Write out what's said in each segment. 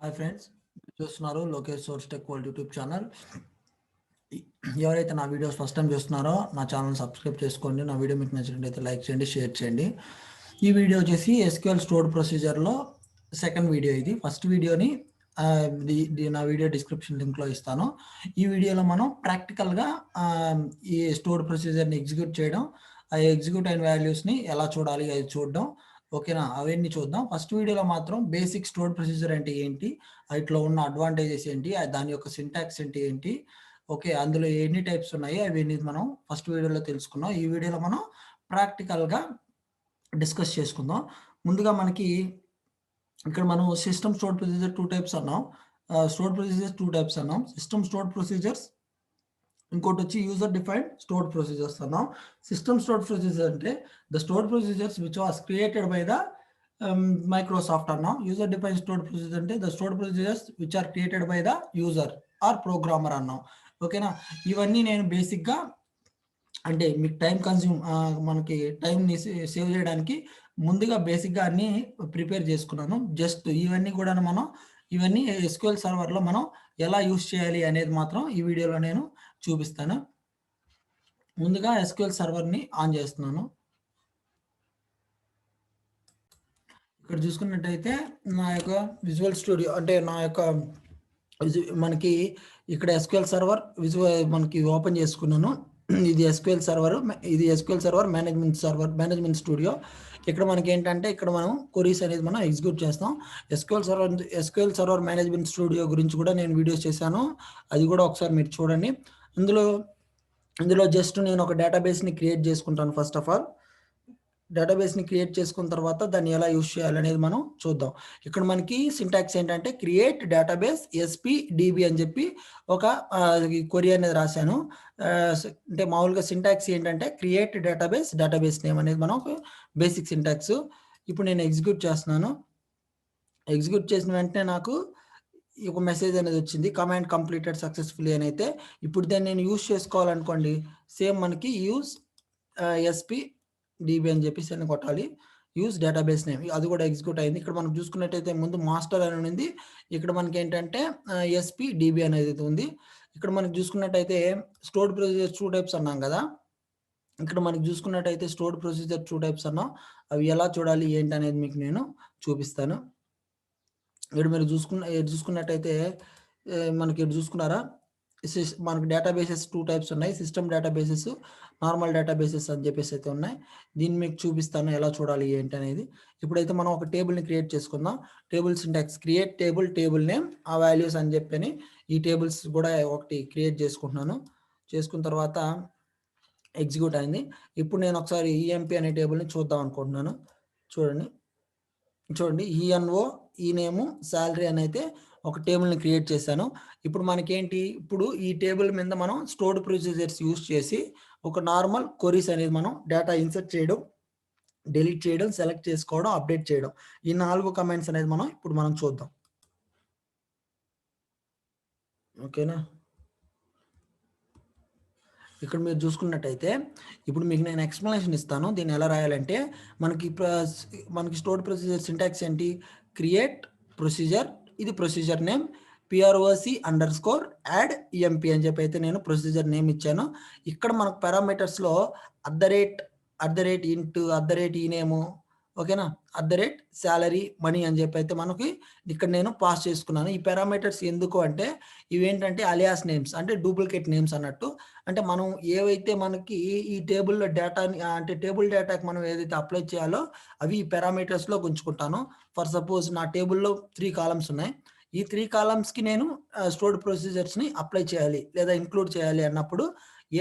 Hi friends, చూస్తున్నారు Lokesh source tech world YouTube channel. ఎవరైతే నా వీడియోస్ ఫస్ట్ టైం చూస్తున్నారో నా ఛానల్ సబ్స్క్రైబ్ చేసుకోండి. నా వీడియో మీకు నచ్చినట్లయితే లైక్ చేయండి, షేర్ చేయండి. ఈ వీడియో వచ్చేసి ఎస్క్యూఎల్ స్టోర్డ్ ప్రొసీజర్లో సెకండ్ వీడియో. ఇది ఫస్ట్ వీడియోని నా వీడియో డిస్క్రిప్షన్ లింక్లో ఇస్తాను. ఈ వీడియోలో మనం ప్రాక్టికల్గా ఈ స్టోర్డ్ ప్రొసీజర్ని ఎగ్జిక్యూట్ చేయడం, ఆ ఎగ్జిక్యూట్ అయిన వాల్యూస్ని ఎలా చూడాలి అది చూడడం. ఓకేనా, అవన్నీ చూద్దాం. ఫస్ట్ వీడియోలో మాత్రం బేసిక్ స్టోర్డ్ ప్రొసీజర్ అంటే ఏంటి, వాటిలో ఉన్న అడ్వాంటేజెస్ ఏంటి, దాని యొక్క సింటాక్స్ ఏంటి, ఓకే, అందులో ఎన్ని టైప్స్ ఉన్నాయి అవన్నీ మనం ఫస్ట్ వీడియోలో తెలుసుకున్నాం. ఈ వీడియోలో మనం ప్రాక్టికల్గా డిస్కస్ చేసుకుందాం. ముందుగా మనకి ఇక్కడ మనం system stored procedure two types అన్నాం. సిస్టమ్ స్టోర్డ్ ప్రొసీజర్స్, ఇంకోటి వచ్చి యూజర్ డిఫైన్డ్ స్టోర్డ్ ప్రొసీజర్స్ అన్నాం. సిస్టమ్ స్టోర్డ్ ప్రొసీజర్ అంటే the stored procedures which was created by the Microsoft అన్నాం. యూజర్ డిఫైన్డ్ స్టోర్డ్ ప్రొసీజర్ అంటే the stored procedures which are created by the user or programmer అన్నాం. ఓకేనా, ఇవన్నీ నేను బేసిక్గా అంటే మీకు టైం కన్స్యూమ్, మనకి టైంని సేవ్ చేయడానికి ముందుగా బేసిక్గా అన్నీ ప్రిపేర్ చేసుకున్నాను. జస్ట్ ఇవన్నీ కూడా ఇవన్నీ ఎస్క్యూఎల్ సర్వర్లో మనం ఎలా యూస్ చేయాలి అనేది మాత్రం ఈ వీడియోలో నేను చూపిస్తాను. ముందుగా ఎస్క్యూఎల్ సర్వర్ని ఆన్ చేస్తున్నాను. ఇక్కడ చూసుకున్నట్టయితే నా యొక్క విజువల్ స్టూడియో అంటే నా యొక్క మనకి ఇక్కడ ఎస్క్యూఎల్ సర్వర్ మనకి ఓపెన్ చేసుకున్నాను. ఇది ఎస్క్యూఎల్ సర్వర్ మేనేజ్మెంట్ స్టూడియో. ఇక్కడ మనకి ఏంటంటే ఇక్కడ మనం కొరీస్ అనేది మనం ఎగ్జిక్యూట్ చేస్తాం. ఎస్క్యూఎల్ సర్వర్ మేనేజ్మెంట్ స్టూడియో గురించి కూడా నేను వీడియోస్ చేశాను, అది కూడా ఒకసారి మీరు చూడండి. ఇందులో జస్ట్ నేను ఒక డేటాబేస్ని క్రియేట్ చేసుకుంటాను. ఫస్ట్ ఆఫ్ ఆల్ డేటాబేస్ని క్రియేట్ చేసుకున్న తర్వాత దాన్ని ఎలా యూస్ చేయాలనేది మనం చూద్దాం. ఇక్కడ మనకి సింటాక్స్ ఏంటంటే క్రియేట్ డేటాబేస్ SPDB అని చెప్పి ఒక క్వరీ అనేది రాశాను. అంటే మామూలుగా సింటాక్స్ ఏంటంటే క్రియేట్ డేటాబేస్ నేమ్ అనేది మనం బేసిక్ సింటాక్స్. ఇప్పుడు నేను ఎగ్జిక్యూట్ చేస్తున్నాను. ఎగ్జిక్యూట్ చేసిన వెంటనే నాకు ఒక మెసేజ్ అనేది వచ్చింది, కమాండ్ కంప్లీటెడ్ సక్సెస్ఫుల్లీ అని. అయితే ఇప్పుడు దాన్ని నేను యూస్ చేసుకోవాలనుకోండి, సేమ్ మనకి యూజ్ SPDB అని చెప్పేసి అని కొట్టాలి. యూజ్ డేటాబేస్ నేమ్, అది కూడా ఎగ్జిక్యూట్ అయింది. ఇక్కడ మనం చూసుకున్నట్టయితే ముందు మాస్టర్ అని ఉంది, ఇక్కడ మనకి ఏంటంటే SPDB అనేది ఉంది. ఇక్కడ మనకి చూసుకున్నట్టయితే స్టోర్డ్ ప్రొసీజర్ 2 టైప్స్ అన్నాం కదా. ఇక్కడ మనకి చూసుకున్నట్టయితే స్టోర్డ్ ప్రొసీజర్ 2 టైప్స్ అన్నాం. అవి ఎలా చూడాలి ఏంటి అనేది మీకు నేను చూపిస్తాను. ఇక్కడ మీరు చూసుకున్నట్టయితే మనకి ఇక్కడ చూసుకున్నారా, మనకి డేటాబేసెస్ 2 టైప్స్ ఉన్నాయి. సిస్టమ్ డేటాబేసెస్, నార్మల్ డేటాబేసెస్ అని చెప్పేసి అయితే ఉన్నాయి. దీన్ని మీకు చూపిస్తాను ఎలా చూడాలి ఏంటి అనేది. ఇప్పుడైతే మనం ఒక టేబుల్ని క్రియేట్ చేసుకుందాం. Table syntax create table name ఆ వాల్యూస్ అని చెప్పని ఈ టేబుల్స్ కూడా ఒకటి క్రియేట్ చేసుకుంటున్నాను. చేసుకున్న తర్వాత ఎగ్జిక్యూట్ అయింది. ఇప్పుడు నేను ఒకసారి EMP అనే టేబుల్ని చూద్దాం అనుకుంటున్నాను. చూడండి ENO ఈ నేము శాలరీ అని అయితే ఒక టేబుల్ని క్రియేట్ చేశాను. ఇప్పుడు మనకేంటి, ఇప్పుడు ఈ టేబుల్ మీద మనం స్టోర్డ్ ప్రొసీజర్స్ యూస్ చేసి ఒక నార్మల్ క్వరీస్ అనేది మనం డేటా ఇన్సర్ట్ చేయడం, డిలీట్ చేయడం, సెలెక్ట్ చేసుకోవడం, అప్డేట్ చేయడం, ఈ 4 కమాండ్స్ అనేది ఇప్పుడు మనం చూద్దాం. ఓకేనా, ఇక్కడ మీరు చూసుకున్నట్టయితే ఇప్పుడు మీకు నేను ఎక్స్ప్లెనేషన్ ఇస్తాను. దీన్ని ఎలా రాయాలంటే మనకి స్టోర్డ్ ప్రొసీజర్ సింటాక్స్ ఏంటి, క్రియేట్ ప్రొసీజర్, ఇది ప్రొసీజర్ నేమ్, PROC_add EMP అని చెప్పి అయితే నేను ప్రొసీజర్ నేమ్ ఇచ్చాను. ఇక్కడ మనకు పారామీటర్స్లో @ ఈ నేము, ఓకేనా, @salary మనీ అని చెప్పి అయితే మనకి ఇక్కడ నేను పాస్ చేసుకున్నాను. ఈ పారామీటర్స్ ఎందుకు అంటే ఇవేంటంటే అలియాస్ నేమ్స్, అంటే డూప్లికేట్ నేమ్స్ అన్నట్టు. అంటే మనం ఏవైతే మనకి ఈ టేబుల్లో డేటాని అంటే టేబుల్ డేటాకి మనం ఏదైతే అప్లై చేయాలో అవి ఈ పారామీటర్స్లో ఉంచుకుంటాను. ఫర్ సపోజ్ నా టేబుల్లో 3 కాలమ్స్ ఉన్నాయి. ఈ 3 కాలమ్స్కి నేను స్టోర్డ్ ప్రొసీజర్స్ని అప్లై చేయాలి లేదా ఇంక్లూడ్ చేయాలి అన్నప్పుడు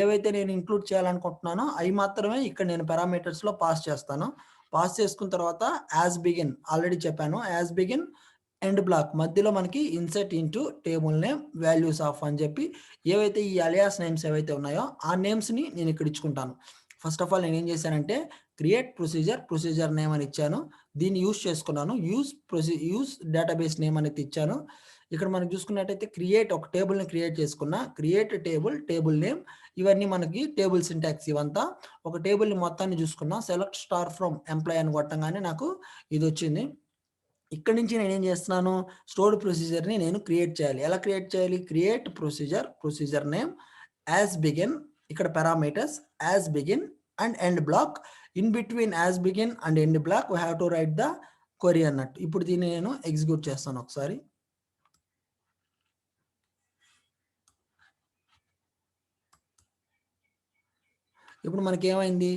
ఏవైతే నేను ఇంక్లూడ్ చేయాలనుకుంటున్నానో అవి మాత్రమే ఇక్కడ నేను పారామీటర్స్లో పాస్ చేస్తాను. పాస్ చేసుకున్న తర్వాత యాజ్ బిగిన్ ఆల్రెడీ చెప్పాను, యాజ్ బిగిన్ ఎండ్ బ్లాక్ మధ్యలో మనకి insert into table name values of అని చెప్పి ఏవైతే ఈ అలియాస్ నేమ్స్ ఏవైతే ఉన్నాయో ఆ నేమ్స్ని నేను ఇక్కడ ఇచ్చుకుంటాను. ఫస్ట్ ఆఫ్ ఆల్ నేను ఏం చేశానంటే క్రియేట్ ప్రొసీజర్ నేమ్ అని ఇచ్చాను. దీన్ని యూస్ చేసుకున్నాను. యూస్ డేటాబేస్ నేమ్ అనేది ఇచ్చాను. ఇక్కడ మనం చూసుకున్నట్టయితే ఒక టేబుల్ని క్రియేట్ చేసుకున్నా, క్రియేట్ టేబుల్ నేమ్, ఇవన్నీ మనకి టేబుల్ సింటాక్స్. ఇవంతా ఒక టేబుల్ని మొత్తాన్ని చూసుకున్నా, సెలెక్ట్ స్టార్ ఫ్రమ్ ఎంప్లాయ్ అని కొట్టంగానే నాకు ఇది వచ్చింది. ఇక్కడి నుంచి నేనేం చేస్తున్నాను, స్టోర్డ్ ప్రొసీజర్‌ని నేను క్రియేట్ చేయాలి. ఎలా క్రియేట్ చేయాలి? Create procedure name as begin, ఇక్కడ parameters as begin and end block. In between as begin and end block we have to write the query అన్నట్టు. ఇప్పుడు దీన్ని నేను ఎగ్జిక్యూట్ చేస్తాను ఒకసారి. ఇప్పుడు మనకేమైంది,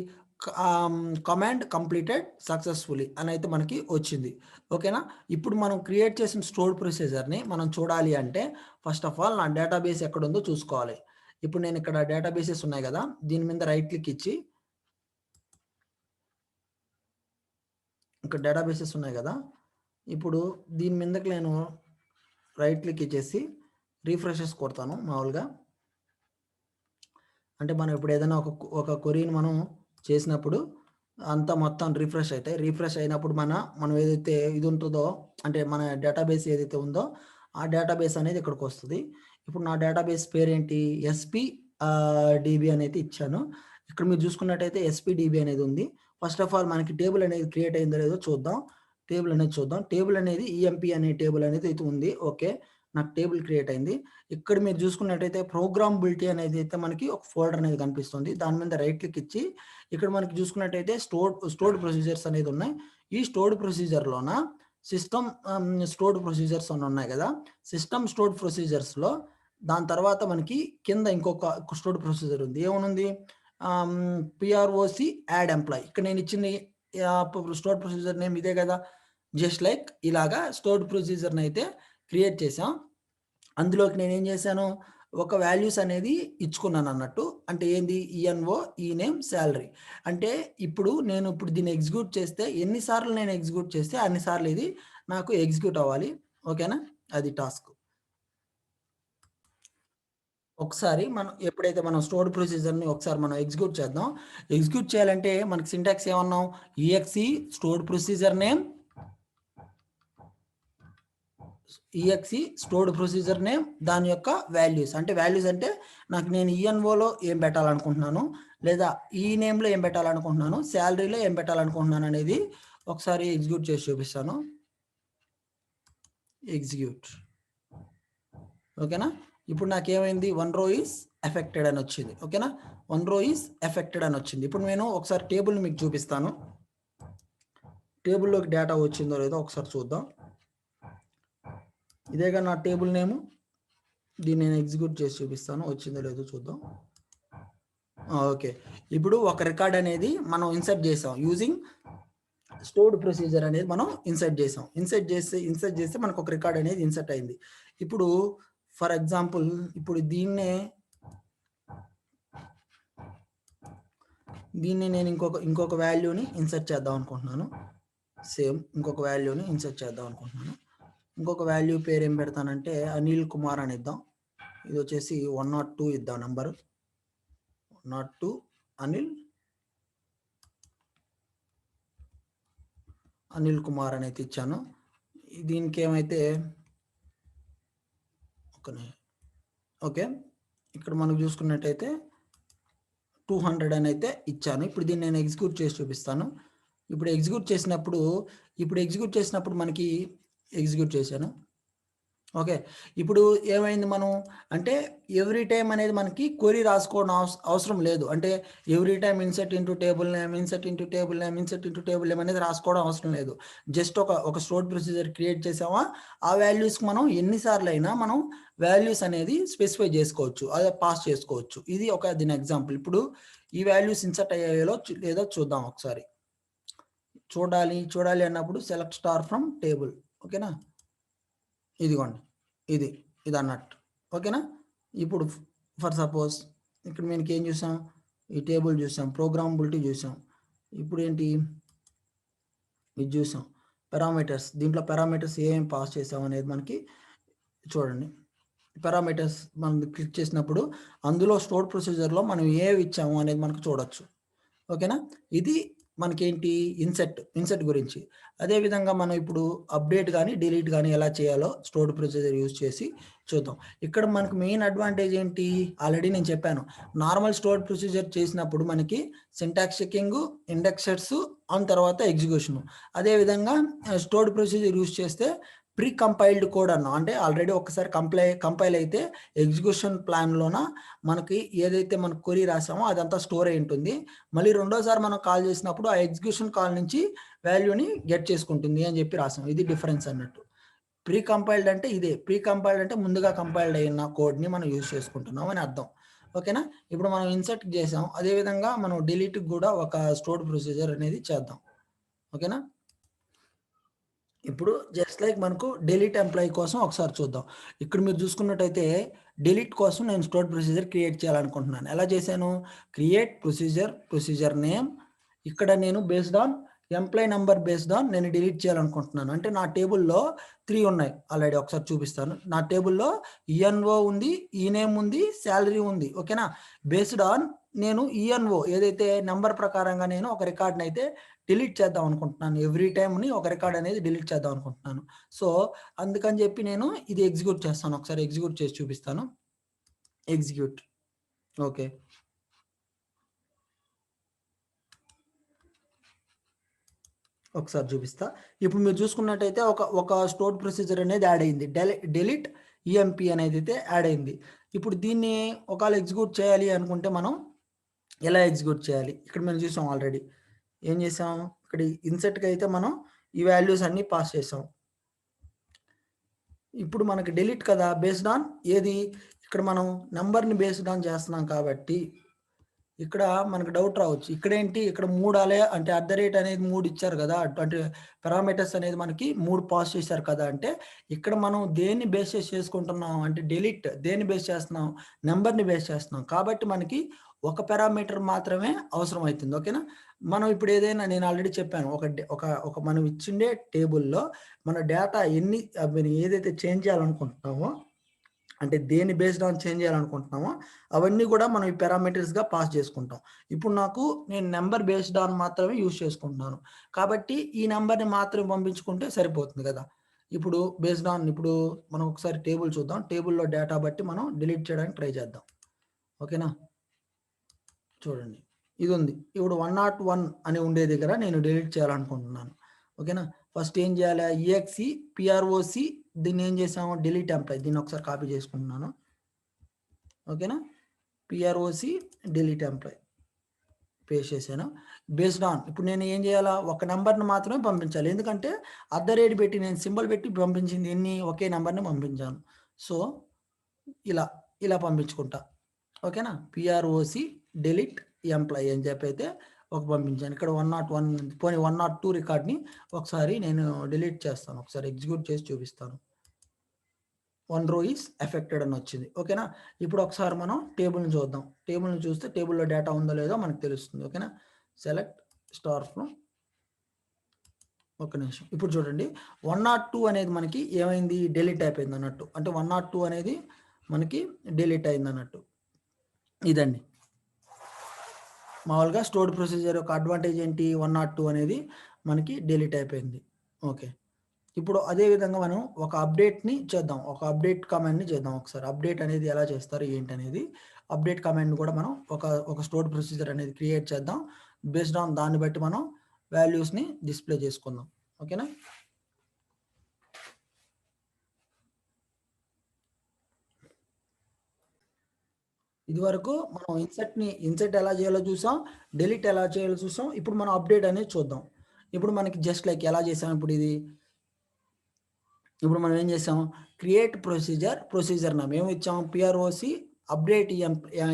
కమాండ్ కంప్లీటెడ్ సక్సెస్ఫుల్లీ అని అయితే మనకి వచ్చింది. ఓకేనా? ఇప్పుడు మనం క్రియేట్ చేసిన స్టోర్డ్ ప్రొసీజర్‌ని మనం చూడాలి అంటే ఫస్ట్ ఆఫ్ ఆల్ నా డేటాబేస్ ఎక్కడుందో చూసుకోవాలి. ఇప్పుడు నేను ఇక్కడ డేటాబేసెస్ ఉన్నాయి కదా! దీని మీద రైట్ క్లిక్ ఇచ్చి ఇక్కడ డేటాబేసెస్ ఉన్నాయి కదా! ఇప్పుడు దీని మీదకి నేను రైట్ క్లిక్ ఇచ్చేసి రిఫ్రెషెస్ కొడతాను మామూలుగా. అంటే మనం ఇప్పుడు ఏదైనా ఒక క్వెరీని మనం చేసినప్పుడు అంతా మొత్తం రిఫ్రెష్ అయితాయి. రిఫ్రెష్ అయినప్పుడు మనం ఏదైతే ఇది ఉంటుందో, అంటే మన డేటాబేస్ ఏదైతే ఉందో ఆ డేటాబేస్ అనేది ఇక్కడికి వస్తుంది. ఇప్పుడు నా డేటాబేస్ పేరేంటి, ఎస్పీ డీబీ అనేది ఇచ్చాను. ఇక్కడ మీరు చూసుకున్నట్టయితే ఎస్పీ డీబీ అనేది ఉంది. ఫస్ట్ ఆఫ్ ఆల్ మనకి టేబుల్ అనేది క్రియేట్ అయిందో లేదో చూద్దాం. టేబుల్ అనేది ఈఎంపీ అనే టేబుల్ అనేది అయితే ఉంది. ఓకే, నాకు టేబుల్ క్రియేట్ అయింది. ఇక్కడ మీరు చూసుకున్నట్టయితే ప్రోగ్రామబిలిటీ అనేది అయితే మనకి ఒక ఫోల్డర్ అనేది కనిపిస్తుంది. దాని మీద రైట్ క్లిక్ ఇచ్చి ఇక్కడ మనకి చూసుకున్నట్టయితే స్టోర్డ్ ప్రొసీజర్స్ అనేది ఉన్నాయి. ఈ స్టోర్డ్ ప్రొసీజర్‌లోన సిస్టమ్ స్టోర్డ్ ప్రొసీజర్స్ అని ఉన్నాయి కదా! సిస్టమ్ స్టోర్డ్ ప్రొసీజర్స్‌లో దాని తర్వాత మనకి కింద ఇంకొక స్టోర్డ్ ప్రొసీజర్ ఉంది. ఏమనుంది? పిఆర్ఓసి యాడ్ ఎంప్లాయీ. ఇక్కడ నేను ఇచ్చింది స్టోర్డ్ ప్రొసీజర్ నేమ్ ఇదే కదా! జస్ట్ లైక్ ఇలాగా స్టోర్డ్ ప్రొసీజర్‌ని అయితే క్రియేట్ చేసాం. అందులోకి నేనేం చేశాను, ఒక వాల్యూస్ అనేది ఇచ్చుకున్నాను అన్నట్టు. అంటే ఏంది, ఈఎన్ఓ, ఈనేమ్, సాలరీ. అంటే ఇప్పుడు దీన్ని ఎగ్జిక్యూట్ చేస్తే ఎన్ని సార్లు నేను ఎగ్జిక్యూట్ చేస్తే అన్ని సార్లు ఇది నాకు ఎగ్జిక్యూట్ అవ్వాలి. ఓకేనా? అది టాస్క్. ఒకసారి ఎప్పుడైతే మనం స్టోర్డ్ ప్రొసీజర్‌ని ఒకసారి మనం ఎగ్జిక్యూట్ చేద్దాం. ఎగ్జిక్యూట్ చేయాలంటే మనకి సింటాక్స్ ఏమన్నాం, EXE stored procedure name, EXE stored procedure name, దాని యొక్క వాల్యూస్. అంటే వాల్యూస్ అంటే నేను ఈఎన్ఓలో ఏం పెట్టాలనుకుంటున్నాను, లేదా ఈ నేమ్‌లో ఏం పెట్టాలనుకుంటున్నాను, సాలరీలో ఏం పెట్టాలనుకుంటున్నాను అనేది ఒకసారి ఎగ్జిక్యూట్ చేసి చూపిస్తాను. ఎగ్జిక్యూట్. ఓకేనా? ఇప్పుడు నాకేమైంది, 1 రో ఈస్ ఎఫెక్టెడ్ అని వచ్చింది. ఓకేనా? 1 రో ఈస్ ఎఫెక్టెడ్ అని వచ్చింది. ఇప్పుడు నేను ఒకసారి టేబుల్‌ని మీకు చూపిస్తాను. టేబుల్‌లోకి డేటా వచ్చిందో లేదో ఒకసారి చూద్దాం. ఇదేగా నా టేబుల్ నేము. దీన్ని నేను ఎగ్జిక్యూట్ చేసి చూపిస్తాను. వచ్చిందో లేదో చూద్దాం. ఓకే. ఇప్పుడు ఒక రికార్డ్ అనేది మనం ఇన్సర్ట్ చేసాం. యూజింగ్ స్టోర్డ్ ప్రొసీజర్ అనేది మనం ఇన్సర్ట్ చేసాం. ఇన్సర్ట్ చేస్తే మనకు ఒక రికార్డ్ అనేది ఇన్సర్ట్ అయింది. ఇప్పుడు ఫర్ ఎగ్జాంపుల్ ఇప్పుడు దీన్నే నేను ఇంకొక వాల్యూని ఇన్సర్ట్ చేద్దాం అనుకుంటున్నాను. సేమ్ ఇంకొక వాల్యూని ఇన్సర్ట్ చేద్దాం అనుకుంటున్నాను. ఇంకొక వాల్యూ పేరు ఏం పెడతానంటే అనిల్ కుమార్ అని ఇద్దాం. ఇది వచ్చేసి 102 ఇద్దాం నంబరు. 102 అనిల్ కుమార్ అని అయితే ఇచ్చాను. దీనికి ఏమైతే ఓకే, ఇక్కడ మనం చూసుకున్నట్టయితే 200 అని అయితే ఇచ్చాను. ఇప్పుడు దీన్ని నేను ఎగ్జిక్యూట్ చేసి చూపిస్తాను. ఇప్పుడు ఎగ్జిక్యూట్ చేసినప్పుడు మనకి ఎగ్జిక్యూట్ చేశాను. ఓకే. ఇప్పుడు ఏమైంది, అంటే ఎవ్రీ టైమ్ అనేది మనకి క్వెరీ రాసుకోవడం అవసరం లేదు. అంటే every time insert into table name అనేది రాసుకోవడం అవసరం లేదు. జస్ట్ ఒక స్టోర్డ్ ప్రొసీజర్ క్రియేట్ చేసామా, ఆ వాల్యూస్‌కి మనం ఎన్ని సార్లైనా మనం వాల్యూస్ అనేది స్పెసిఫై చేసుకోవచ్చు. అదే పాస్ చేసుకోవచ్చు. ఇది దీని ఎగ్జాంపుల్. ఇప్పుడు ఈ వాల్యూస్ ఇన్సర్ట్ అయ్యాయో లేదో చూద్దాం ఒకసారి. చూడాలి అన్నప్పుడు సెలెక్ట్ స్టార్ ఫ్రమ్ టేబుల్. ఓకేనా? ఇదిగోండి. ఇది అన్నట్టు. ఓకేనా? ఇప్పుడు ఫర్ సపోజ్ ఇక్కడ మనకేం చూసాం, ఈ టేబుల్ చూసాం, ప్రోగ్రామబిలిటీ చూసాం. ఇప్పుడు ఏంటి, ఇది చూసాం పారామీటర్స్. దీంట్లో పారామీటర్స్ ఏం పాస్ చేసాం అనేది మనకి చూడండి. పారామీటర్స్ మనం క్లిక్ చేసినప్పుడు అందులో స్టోర్డ్ ప్రొసీజర్‌లో మనం ఏవి ఇచ్చాము అనేది మనకు చూడొచ్చు. ఓకేనా? ఇది మనకేంటి ఇన్సెట్ గురించి. అదేవిధంగా మనం ఇప్పుడు అప్డేట్ గాని, డిలీట్ గాని ఎలా చేయాలో స్టోర్డ్ ప్రొసీజర్ యూజ్ చేసి చూద్దాం. ఇక్కడ మనకు మెయిన్ అడ్వాంటేజ్ ఏంటి? ఆల్రెడీ నేను చెప్పాను. నార్మల్ స్టోర్డ్ ప్రొసీజర్ చేసినప్పుడు మనకి సింటాక్స్ చెకింగు, ఇండెక్సర్స్ తర్వాత ఎగ్జిక్యూషను. అదేవిధంగా స్టోర్డ్ ప్రొసీజర్ యూజ్ చేస్తే ప్రీ కంపైల్డ్ కోడ్ అన్నాం. అంటే ఆల్రెడీ ఒక్కసారి కంపైల్ అయితే ఎగ్జిక్యూషన్ ప్లాన్‌లోన మనకి ఏదైతే మనం క్వెరీ రాసామో అదంతా స్టోర్ అయి ఉంటుంది. మళ్ళీ రెండోసారి మనం కాల్ చేసినప్పుడు ఆ ఎగ్జిక్యూషన్ కాల్ నుంచి వాల్యూని గెట్ చేసుకుంటుంది అని చెప్పి రాసాం. ఇది డిఫరెన్స్ అన్నట్టు. ప్రీ కంపైల్డ్ అంటే ఇదే. ప్రీ కంపైల్డ్ అంటే ముందుగా కంపైల్డ్ అయిన కోడ్‌ని మనం యూజ్ చేసుకుంటున్నాం అని అర్థం. ఓకేనా? ఇప్పుడు మనం ఇన్సర్ట్ చేసాం. అదేవిధంగా మనం డిలీట్‌కి కూడా ఒక స్టోర్డ్ ప్రొసీజర్ అనేది చేద్దాం. ఓకేనా? ఇప్పుడు జస్ట్ లైక్ మనకు డిలీట్ ఎంప్లాయీ కోసం ఒకసారి చూద్దాం. ఇక్కడ మీరు చూసుకున్నట్టయితే డిలీట్ కోసం నేను స్టోర్డ్ ప్రొసీజర్ క్రియేట్ చేయాలనుకుంటున్నాను. ఎలా చేశాను? Create procedure name. ఇక్కడ నేను based on employee number based on నేను డిలీట్ చేయాలనుకుంటున్నాను. అంటే నా టేబుల్‌లో 3 ఉన్నాయి. ఆల్రెడీ ఒకసారి చూపిస్తాను. నా టేబుల్‌లో ఈఎన్ఓ ఉంది, ఈనేమ్ ఉంది, సాలరీ ఉంది. ఓకేనా? బేస్డ్ ఆన్ నేను ఈఎన్ఓ ఏదైతే నంబర్ ప్రకారంగా నేను ఒక రికార్డ్‌నైతే డిలీట్ చేద్దాం అనుకుంటున్నాను. ఎవ్రీ టైమ్‌ని ఒక రికార్డ్ అనేది డిలీట్ చేద్దాం అనుకుంటున్నాను. సో, అందుకని చెప్పి నేను ఇది ఎగ్జిక్యూట్ చేస్తాను. ఒకసారి ఎగ్జిక్యూట్ చేసి చూపిస్తాను. ఎగ్జిక్యూట్. ఓకే. ఒకసారి చూపిస్తా. ఇప్పుడు మీరు చూసుకున్నట్టయితే ఒక స్టోర్డ్ ప్రొసీజర్ అనేది యాడ్ అయింది. డిలీట్ ఈఎంపీ అనేదైతే యాడ్ అయింది. ఇప్పుడు దీన్ని ఒకవేళ ఎగ్జిక్యూట్ చేయాలి అనుకుంటే మనం ఎలా ఎగ్జిక్యూట్ చేయాలి? ఇక్కడ మనం చూసాం ఆల్రెడీ. ఏం చేసాం? ఇక్కడ ఇన్సర్ట్‌కి అయితే మనం ఈ వాల్యూస్ అన్నీ పాస్ చేసాం. ఇప్పుడు మనకి డిలీట్ కదా! బేస్డ్ ఆన్ ఏది? ఇక్కడ మనం నంబర్‌ని బేస్డ్ ఆన్ చేస్తున్నాం కాబట్టి ఇక్కడ మనకు డౌట్ రావచ్చు. ఇక్కడేంటి? ఇక్కడ 3 అంటే అట్ ద రేట్ అనేది 3 ఇచ్చారు కదా! అంటే పారామీటర్స్ అనేది మనకి 3 పాస్ చేశారు కదా! అంటే ఇక్కడ మనం దేన్ని బేస్ చేసి చేసుకుంటున్నాం అంటే డిలీట్ దేన్ని బేస్ చేస్తున్నాం? నంబర్‌ని బేస్ చేస్తున్నాం. కాబట్టి మనకి ఒక పారామీటర్ మాత్రమే అవసరం అయితుంది. ఓకేనా? మనం ఇప్పుడు ఏదైనా నేను ఆల్రెడీ చెప్పాను. ఒక మనం ఇచ్చిండే టేబుల్‌లో మన డేటా మీరు ఏదైతే చేంజ్ చేయాలనుకుంటున్నామో అంటే దేన్ని బేస్డ్ ఆన్ చేంజ్ చేయాలనుకుంటున్నామో అవన్నీ కూడా మనం ఈ పారామీటర్స్‌గా పాస్ చేసుకుంటాం. ఇప్పుడు నేను నంబర్ బేస్డ్ ఆన్ మాత్రమే యూజ్ చేసుకుంటున్నాను. కాబట్టి ఈ నంబర్‌ని మాత్రమే పంపించుకుంటే సరిపోతుంది కదా! ఇప్పుడు మనం ఒకసారి టేబుల్ చూద్దాం. టేబుల్‌లో డేటా బట్టి మనం డిలీట్ చేయడానికి ట్రై చేద్దాం. ఓకేనా? చూడండి. ఇదుంది. ఇప్పుడు 101 అని ఉండే దగ్గర నేను డిలీట్ చేయాలనుకుంటున్నాను. ఓకేనా? ఫస్ట్ ఏం చేయాలి? ఈఎక్స్ఈ పిఆర్ఓసి దీన్నేం చేసాము? డిలీట్ ఎంప్లాయీ దీన్ని ఒకసారి కాపీ చేసుకుంటున్నాను. ఓకేనా? పిఆర్ఓసి డిలీట్ ఎంప్లాయీ పేస్ట్ చేశాను. బేస్డ్ ఆన్ ఇప్పుడు నేను ఏం చేయాలా? ఒక నంబర్‌ని మాత్రమే పంపించాలి. ఎందుకంటే అట్ ద రేట్ పెట్టి నేను సింబల్ పెట్టి పంపించింది ఒకే నంబర్‌ని పంపించాను. సో, ఇలా, ఇలా పంపించుకుంటా. ఓకేనా? పిఆర్ఓసి డిలీట్ ఎంప్లాయీ అని చెప్పైతే పంపించాను. ఇక్కడ 101 పోనీ 102 రికార్డ్‌ని ఒకసారి నేను డిలీట్ చేస్తాను. ఒకసారి ఎగ్జిక్యూట్ చేసి చూపిస్తాను. 1 రో ఈస్ ఎఫెక్టెడ్ అని వచ్చింది. ఓకేనా? ఇప్పుడు ఒకసారి మనం టేబుల్‌ని చూద్దాం. టేబుల్‌ని చూస్తే టేబుల్‌లో డేటా ఉందో లేదో మనకు తెలుస్తుంది. ఓకేనా? సెలెక్ట్ స్టార్ ఫ్రమ్ ఒక్క నిమిషం. ఇప్పుడు చూడండి 102 అనేది మనకి ఏమైంది? డిలీట్ అయిపోయింది అన్నట్టు. అంటే 102 అనేది మనకి డిలీట్ అయిందన్నట్టు. ఇదండి. మామూలుగా స్టోర్డ్ ప్రొసీజర్ యొక్క అడ్వాంటేజ్ ఏంటి? 102 అనేది మనకి డిలీట్ అయిపోయింది. ఓకే. ఇప్పుడు అదే విధంగా మనం ఒక అప్డేట్‌ని చేద్దాం. ఒక అప్డేట్ కమాండ్‌ని చేద్దాం ఒకసారి. అప్డేట్ అనేది ఎలా చేస్తారు? ఏంటనేది అప్డేట్ కమాండ్‌ని కూడా మనం ఒక స్టోర్డ్ ప్రొసీజర్ అనేది క్రియేట్ చేద్దాం. బేస్డ్ ఆన్ దాన్ని బట్టి మనం వాల్యూస్‌ని డిస్‌ప్లే చేసుకుందాం. ఓకేనా? ఇదివరకు మనం ఇన్సర్ట్ ఎలా చేయాలో చూసాం. డిలీట్ ఎలా చేయాలో చూసాం. ఇప్పుడు మనం అప్డేట్ అనేది చూద్దాం. ఇప్పుడు మనకి జస్ట్ లైక్ ఎలా చేసాం ఇప్పుడు మనం ఏం చేసాం? క్రియేట్ ప్రొసీజర్ నేమ్ ఏమిచ్చాం? పిఆర్ఓసి అప్డేట్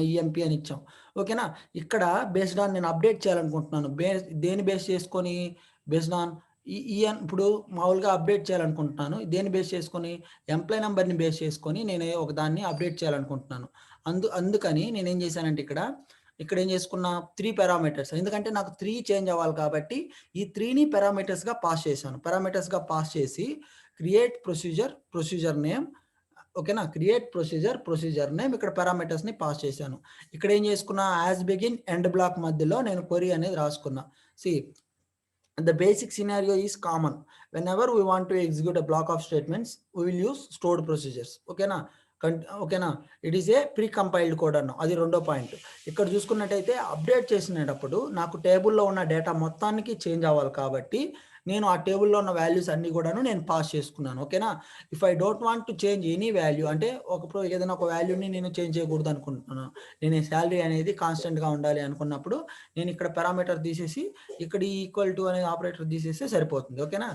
ఈఎంపీ అని ఇచ్చాం. ఓకేనా? ఇక్కడ బేస్డ్ ఆన్ నేను అప్డేట్ చేయాలనుకుంటున్నాను. దేన్ని బేస్ చేసుకొని బేస్డ్ ఆన్ ఇప్పుడు మామూలుగా అప్డేట్ చేయాలనుకుంటున్నాను. దేన్ని బేస్ చేసుకొని ఎంప్లాయీ నంబర్‌ని బేస్ చేసుకొని నేను ఒక దాన్ని అప్డేట్ చేయాలనుకుంటున్నాను. అందుకని నేనేం చేశానంటే ఇక్కడ ఏం చేసుకున్నా 3 పారామీటర్స్ ఎందుకంటే నాకు 3 చేంజ్ అవ్వాలి కాబట్టి ఈ 3ని పారామీటర్స్‌గా పాస్ చేశాను. పారామీటర్స్‌గా పాస్ చేసి క్రియేట్ ప్రొసీజర్ నేమ్ ఓకేనా? క్రియేట్ ప్రొసీజర్ నేమ్ ఇక్కడ పారామీటర్స్‌ని పాస్ చేశాను. ఇక్కడ ఏం చేసుకున్నా యాస్ బిగిన్ ఎండ్ బ్లాక్ మధ్యలో నేను క్వెరీ అనేది రాసుకున్నా. See, the basic scenario is common. Whenever we want to execute a block of statements, we will use stored procedures. ఓకేనా? ఓకేనా? It is a pre compiled code అన్నాం. అది రెండో point. ఇక్కడ చూసుకున్నట్టయితే అప్డేట్ చేసినప్పుడు నాకు టేబుల్లో ఉన్న డేటా మొత్తానికి చేంజ్ అవ్వాలి కాబట్టి నేను ఆ టేబుల్లో ఉన్న వాల్యూస్ అన్నీ కూడాను నేను పాస్ చేసుకున్నాను. ఓకేనా? If I don't want to change any value, అంటే ఏదైనా ఒక వాల్యూని నేను చేంజ్ చేయకూడదు అనుకుంటున్నాను, నేను శాలరీ అనేది కాన్స్టెంట్గా ఉండాలి అనుకున్నప్పుడు నేను ఇక్కడ పారామీటర్ తీసేసి ఇక్కడ ఈక్వల్ టు అనే ఆపరేటర్ తీసేస్తే సరిపోతుంది. ఓకేనా?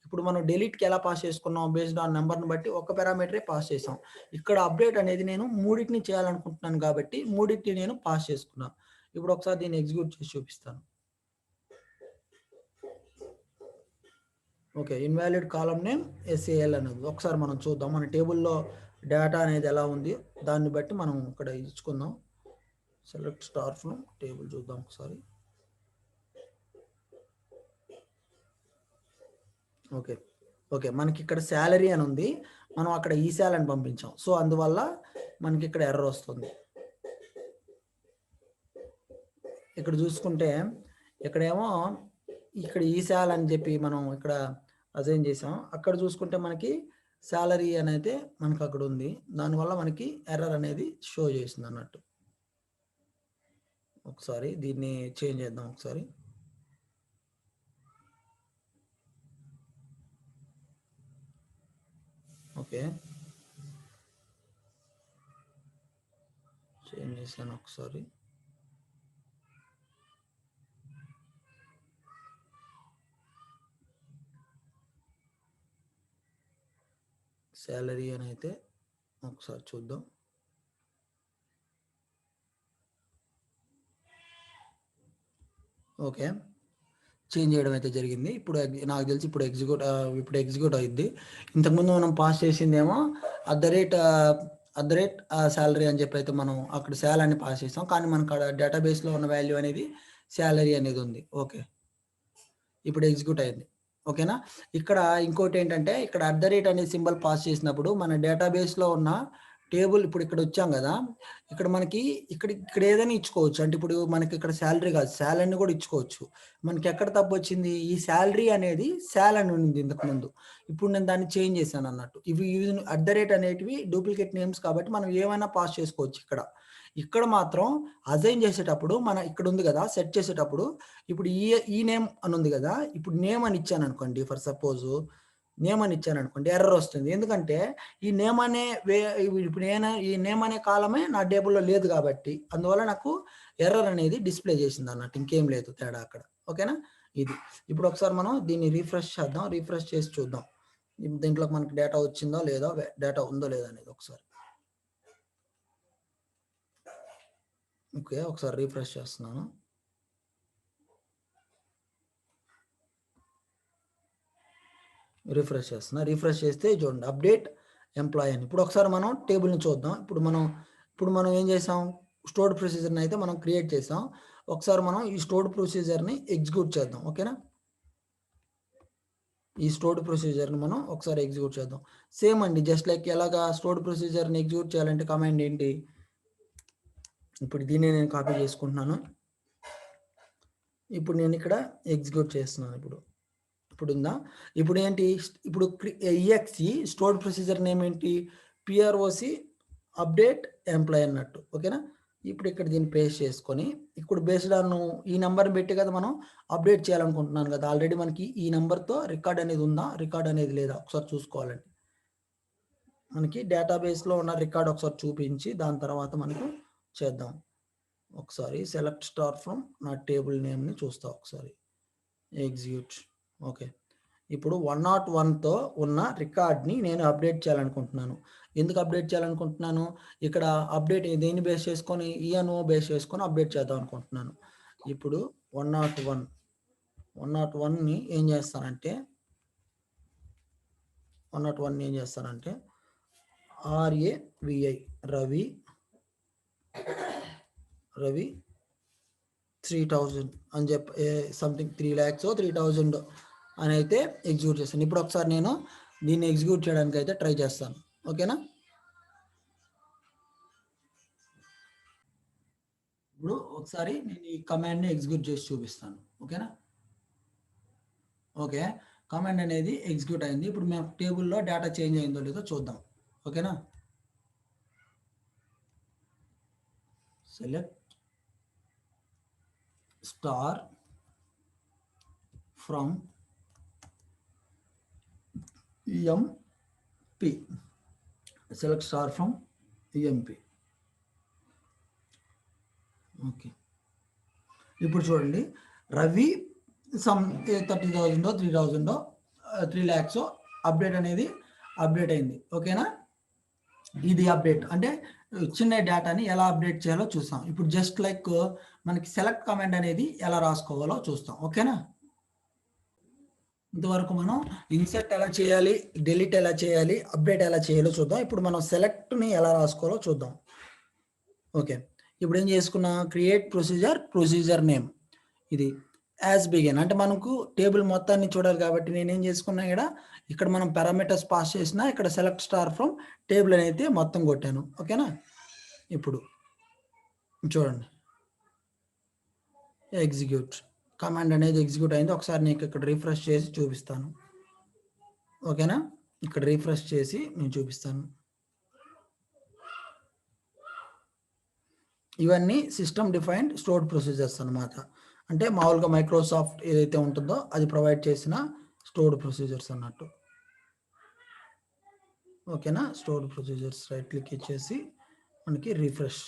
ఇప్పుడు మనం డెలీట్కి ఎలా పాస్ చేసుకున్నాం, బేస్డ్ ఆన్ నెంబర్ని బట్టి ఒక పారామీటరే పాస్ చేసాం. ఇక్కడ అప్డేట్ అనేది నేను మూడింటిని చేయాలనుకుంటున్నాను కాబట్టి మూడింటిని నేను పాస్ చేసుకున్నాను. ఇప్పుడు ఒకసారి దీన్ని ఎగ్జిక్యూట్ చేసి చూపిస్తాను. Okay, invalid column name SAL అనేది ఒకసారి మనం చూద్దాం. మన టేబుల్లో డేటా అనేది ఎలా ఉంది దాన్ని బట్టి మనం ఇక్కడ ఇచ్చుకుందాం. సెలెక్ట్ స్టార్ ఫ్రమ్ టేబుల్ చూద్దాం ఒకసారి. ఓకే ఓకే, మనకి ఇక్కడ శాలరీ అని ఉంది, మనం అక్కడ ఈ శాలరీ అని పంపించాం. సో అందువల్ల మనకి ఇక్కడ ఎర్రర్ వస్తుంది. ఇక్కడ చూసుకుంటే ఇక్కడేమో ఇక్కడ ఈ శాల అని చెప్పి మనం ఇక్కడ అసైన్ చేసాం. అక్కడ చూసుకుంటే మనకి శాలరీ అనేది మనకు అక్కడ ఉంది, దానివల్ల మనకి ఎర్రర్ అనేది షో చేసింది అన్నట్టు. ఒకసారి దీన్ని చేంజ్ చేద్దాం ఒకసారి. ఓకే, చేంజ్ చేశాను ఒకసారి. శాలరీ అని అయితే ఒకసారి చూద్దాం. ఓకే, చేంజ్ చేయడం అయితే జరిగింది. ఇప్పుడు నాకు తెలిసి ఇప్పుడు ఎగ్జిక్యూట్ అయింది. ఇంతకుముందు మనం పాస్ చేసిందేమో అట్ ద రేట్ శాలరీ అని చెప్పి అయితే మనం అక్కడ శాలరీని పాస్ చేస్తాం, కానీ మనకు డేటాబేస్లో ఉన్న వాల్యూ అనేది శాలరీ అనేది ఉంది. ఓకే, ఇప్పుడు ఎగ్జిక్యూట్ అయింది. ఓకేనా? ఇక్కడ ఇంకోటి ఏంటంటే ఇక్కడ అట్ ద రేట్ అనే సింబల్ పాస్ చేసినప్పుడు మన డేటాబేస్లో ఉన్న టేబుల్ ఇప్పుడు ఇక్కడ వచ్చాం కదా, ఇక్కడ మనకి ఇక్కడ ఏదైనా ఇచ్చుకోవచ్చు. అంటే ఇప్పుడు మనకి ఇక్కడ శాలరీ కాదు, శాలరీని కూడా ఇచ్చుకోవచ్చు. మనకి ఎక్కడ తప్పు వచ్చింది, ఈ శాలరీ అనేది శాలరీ ఉంది ఇంతకుముందు, ఇప్పుడు నేను దాన్ని చేంజ్ చేశాను అన్నట్టు. ఇవి అట్ ద రేట్ అనేటివి డూప్లికేట్ నేమ్స్ కాబట్టి మనం ఏమైనా పాస్ చేసుకోవచ్చు. ఇక్కడ మాత్రం అసైన్ చేసేటప్పుడు మన ఇక్కడ ఉంది కదా, సెట్ చేసేటప్పుడు ఇప్పుడు ఈ నేమ్ అని ఉంది కదా, ఇప్పుడు నేమ్ అని ఇచ్చాను అనుకోండి, ఫర్ సపోజ్ నేమ్ అని ఇచ్చాను అనుకోండి, ఎర్రర్ వస్తుంది. ఎందుకంటే ఈ నేమ్ అనే ఇప్పుడు ఈ నేమ్ అనే కాలమే నా టేబుల్లో లేదు కాబట్టి అందువల్ల నాకు ఎర్రర్ అనేది డిస్ప్లే చేసింది అన్నట్టు, ఇంకేం లేదు తేడా అక్కడ. ఓకేనా? ఇది ఇప్పుడు ఒకసారి మనం దీన్ని రీఫ్రెష్ చేద్దాం. రీఫ్రెష్ చేసి చూద్దాం దీంట్లో మనకి డేటా వచ్చిందో లేదో, డేటా ఉందో లేదో అనేది ఒకసారి. ఓకే, ఒకసారి రీఫ్రెష్ చేస్తున్నాను. రీఫ్రెష్ చేస్తే చూడండి అప్డేట్ ఎంప్లాయీ అని. ఇప్పుడు ఒకసారి మనం టేబుల్ని చూద్దాం. ఇప్పుడు మనం ఏం చేసాం, స్టోర్డ్ ప్రొసీజర్ని అయితే మనం క్రియేట్ చేసాం. ఒకసారి మనం ఈ స్టోర్డ్ ప్రొసీజర్ని ఎగ్జిక్యూట్ చేద్దాం. ఓకేనా? ఈ స్టోర్డ్ ప్రొసీజర్ని మనం ఒకసారి ఎగ్జిక్యూట్ చేద్దాం. సేమ్ అండి, జస్ట్ లైక్ ఎలాగా స్టోర్డ్ ప్రొసీజర్ని ఎగ్జిక్యూట్ చేయాలంటే కమాండ్ ఏంటి, ఇప్పుడు దీన్ని నేను కాపీ చేసుకుంటున్నాను. ఇప్పుడు నేను ఇక్కడ ఎగ్జిక్యూట్ చేస్తున్నాను. ఇప్పుడు ఉందా, ఇప్పుడు ఏంటి, ఇప్పుడు ఈఎక్సి స్టోర్డ్ ప్రొసీజర్ నేమ్ ఏంటి, పిఆర్ఓసి అప్డేట్ ఎంప్లాయ్ అన్నట్టు. ఓకేనా? ఇప్పుడు ఇక్కడ దీన్ని పేస్ట్ చేసుకొని ఇప్పుడు బేస్డ్ ఆన్ ఈ నెంబర్ని పెట్టి కదా మనం అప్డేట్ చేయాలనుకుంటున్నాను కదా, ఆల్రెడీ మనకి ఈ నెంబర్తో రికార్డ్ అనేది ఉందా, రికార్డ్ అనేది లేదా ఒకసారి చూసుకోవాలండి. మనకి డేటాబేస్లో ఉన్న రికార్డ్ ఒకసారి చూపించి దాని తర్వాత మనకు చేద్దాం. ఒకసారి సెలెక్ట్ స్టార్ ఫ్రమ్ నా టేబుల్ నేమ్ని చూస్తా ఒకసారి, ఎగ్జిక్యూట్. ఓకే, ఇప్పుడు 101తో ఉన్న రికార్డ్ని నేను అప్డేట్ చేయాలనుకుంటున్నాను. ఎందుకు అప్డేట్ చేయాలనుకుంటున్నాను, ఇక్కడ అప్డేట్ దేన్ని బేస్ చేసుకొని, ఈఎన్ఓ బేస్ చేసుకొని అప్డేట్ చేద్దాం అనుకుంటున్నాను. ఇప్పుడు 101ని ఏం చేస్తానంటే RAVI రవి 3000 అని చెప్పి సంథింగ్ 3 lakhs 3000 అని అయితే ఎగ్జిక్యూట్ చేస్తాను. ఇప్పుడు ఒకసారి నేను దీన్ని ఎగ్జిక్యూట్ చేయడానికి అయితే ట్రై చేస్తాను. ఓకేనా? ఇప్పుడు ఒకసారి నేను ఈ కమాండ్ని ఎగ్జిక్యూట్ చేసి చూపిస్తాను. ఓకేనా? ఓకే. కమాండ్ అనేది ఎగ్జిక్యూట్ అయింది. ఇప్పుడు మేము టేబుల్‌లో డేటా చేంజ్ అయిందో లేదో చూద్దాం. ఓకేనా? Select star from MP. Select star from MP. Okay. ఇప్పుడు చూడండి, రవి సమ్ 30,000 3,000 3 lakhs అప్డేట్ అనేది అప్డేట్ అయింది. ఓకేనా? ఇది అప్డేట్ అంటే చిన్న డేటాని ఎలా అప్డేట్ చేయాలో చూస్తాం. ఇప్పుడు జస్ట్ లైక్ మనకి సెలెక్ట్ కమాండ్ అనేది ఎలా రాసుకోవాలో చూస్తాం. ఓకేనా? ఇంతవరకు మనం ఇన్సర్ట్ ఎలా చేయాలి, డిలీట్ ఎలా చేయాలి, అప్డేట్ ఎలా చేయాలో చూద్దాం. ఇప్పుడు మనం సెలెక్ట్ని ఎలా రాసుకోవాలో చూద్దాం. ఓకే. ఇప్పుడు ఏం చేసుకున్నా, క్రియేట్ ప్రొసీజర్ నేమ్. ఇది యాజ్ బిగిన్ అంటే మనకు టేబుల్ మొత్తాన్ని చూడాలి కాబట్టి నేనేం చేసుకున్నా ఇక్కడ మనం పారామీటర్స్ పాస్ చేసినా ఇక్కడ సెలెక్ట్ స్టార్ ఫ్రమ్ టేబుల్ అని అయితే మొత్తం కొట్టాను. ఓకేనా? ఇప్పుడు చూడండి, ఎగ్జిక్యూట్ కమాండ్ అనేది ఎగ్జిక్యూట్ అయింది. ఒకసారి నీకు ఇక్కడ రిఫ్రెష్ చేసి చూపిస్తాను. ఓకేనా? ఇక్కడ రిఫ్రెష్ చేసి నేను చూపిస్తాను. ఇవన్నీ సిస్టమ్ డిఫైన్డ్ స్టోర్డ్ ప్రొసీజర్స్ అనమాట. అంటే మామూలుగా మైక్రోసాఫ్ట్ ఏదైతే ఉంటుందో అది ప్రొవైడ్ చేసిన స్టోర్డ్ ప్రొసీజర్స్ అన్నట్టు. ఓకేనా? స్టోర్డ్ ప్రొసీజర్స్ రైట్ క్లిక్ ఇచ్చేసి మనకి రిఫ్రెష్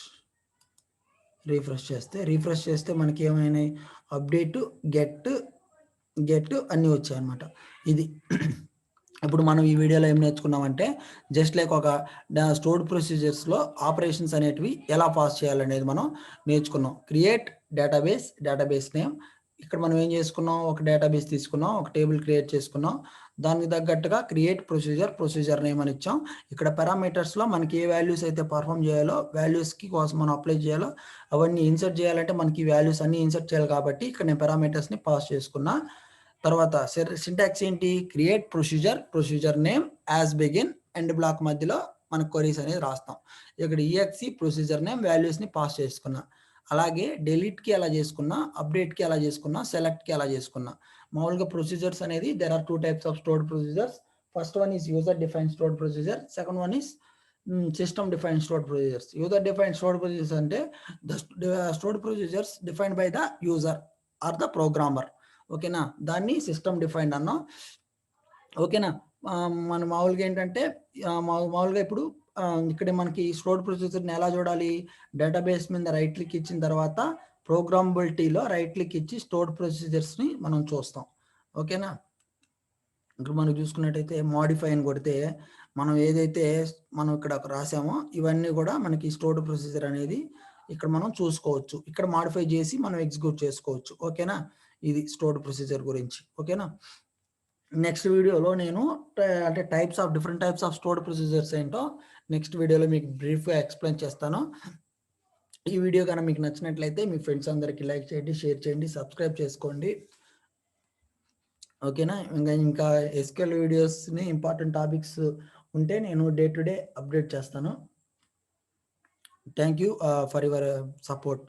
చేస్తే మనకి ఏమైనాయి, అప్డేట్, గెట్ అన్నీ వచ్చాయి అన్నమాట. ఇది ఇప్పుడు మనం ఈ వీడియోలో ఏం నేర్చుకున్నామంటే జస్ట్ లైక్ ఒక స్టోర్డ్ ప్రొసీజర్స్లో ఆపరేషన్స్ అనేటివి ఎలా పాస్ చేయాలనేది మనం నేర్చుకున్నాం. Create database name. ఇక్కడ మనం ఏం చేసుకున్నాం, ఒక డేటాబేస్ తీసుకున్నాం, ఒక టేబుల్ క్రియేట్ చేసుకున్నాం, దానికి తగ్గట్టుగా క్రియేట్ ప్రొసీజర్ నేమ్ అని ఇచ్చాం. ఇక్కడ పారామీటర్స్లో మనకి ఏ వాల్యూస్ అయితే పర్ఫామ్ చేయాలో, వాల్యూస్కి కోసం మనం అప్లై చేయాలో అవన్నీ ఇన్సర్ట్ చేయాలంటే మనకి వాల్యూస్ అన్ని ఇన్సర్ట్ చేయాలి కాబట్టి ఇక్కడ నేను పారామీటర్స్ని పాస్ చేసుకున్నా. తర్వాత సింటాక్స్ ఏంటి, create procedure name as begin end block మధ్యలో మన క్వరీస్ అనేది రాస్తాం. ఇక్కడ ఈఎక్సి ప్రొసీజర్ నేమ్ వాల్యూస్ని పాస్ చేసుకున్నా. అలాగే డిలీట్కి ఎలా చేసుకున్నా, అప్డేట్కి ఎలా చేసుకున్నా, సెలెక్ట్కి ఎలా చేసుకున్నా. మామూలుగా ప్రొసీజర్స్ అనేది there are 2 types of stored procedures. First one is user define stored procedure, second one is system define stored procedures. User define stored procedures అంటే the stored procedures defined by the user or the programmer. ఓకేనా? దాన్ని system defined అన్నాం. ఓకేనా? మన మామూలుగా ఏంటంటే మామూలుగా ఇప్పుడు ఇక్కడ మనకి స్టోర్డ్ ప్రొసీజర్ని ఎలా చూడాలి, డేటాబేస్ మీద రైట్ క్లిక్ ఇచ్చిన తర్వాత ప్రోగ్రామబిలిటీలో రైట్ క్లిక్ ఇచ్చి స్టోర్డ్ ప్రొసీజర్స్ని మనం చూస్తాం. ఓకేనా? ఇక్కడ మనం చూసుకున్నట్టయితే మాడిఫై అని కొడితే మనం ఏదైతే మనం ఇక్కడ రాసామో ఇవన్నీ కూడా మనకి స్టోర్డ్ ప్రొసీజర్ అనేది ఇక్కడ మనం చూసుకోవచ్చు. ఇక్కడ మాడిఫై చేసి మనం ఎగ్జిక్యూట్ చేసుకోవచ్చు. ఓకేనా? ఇది స్టోర్డ్ ప్రొసీజర్ గురించి. ఓకేనా? నెక్స్ట్ వీడియోలో నేను అంటే different types of stored procedures ఏంటో నెక్స్ట్ వీడియోలో మీకు బ్రీఫ్గా ఎక్స్ప్లెయిన్ చేస్తాను. ఈ వీడియో కనుక మీకు నచ్చినట్లయితే మీ ఫ్రెండ్స్ అందరికీ లైక్ చేయండి, షేర్ చేయండి, సబ్స్క్రైబ్ చేసుకోండి. ఓకేనా? ఇంకా ఎస్క్యూఎల్ వీడియోస్ని ఇంపార్టెంట్ టాపిక్స్ ఉంటే నేను డే టు డే అప్డేట్ చేస్తాను. Thank you for your support.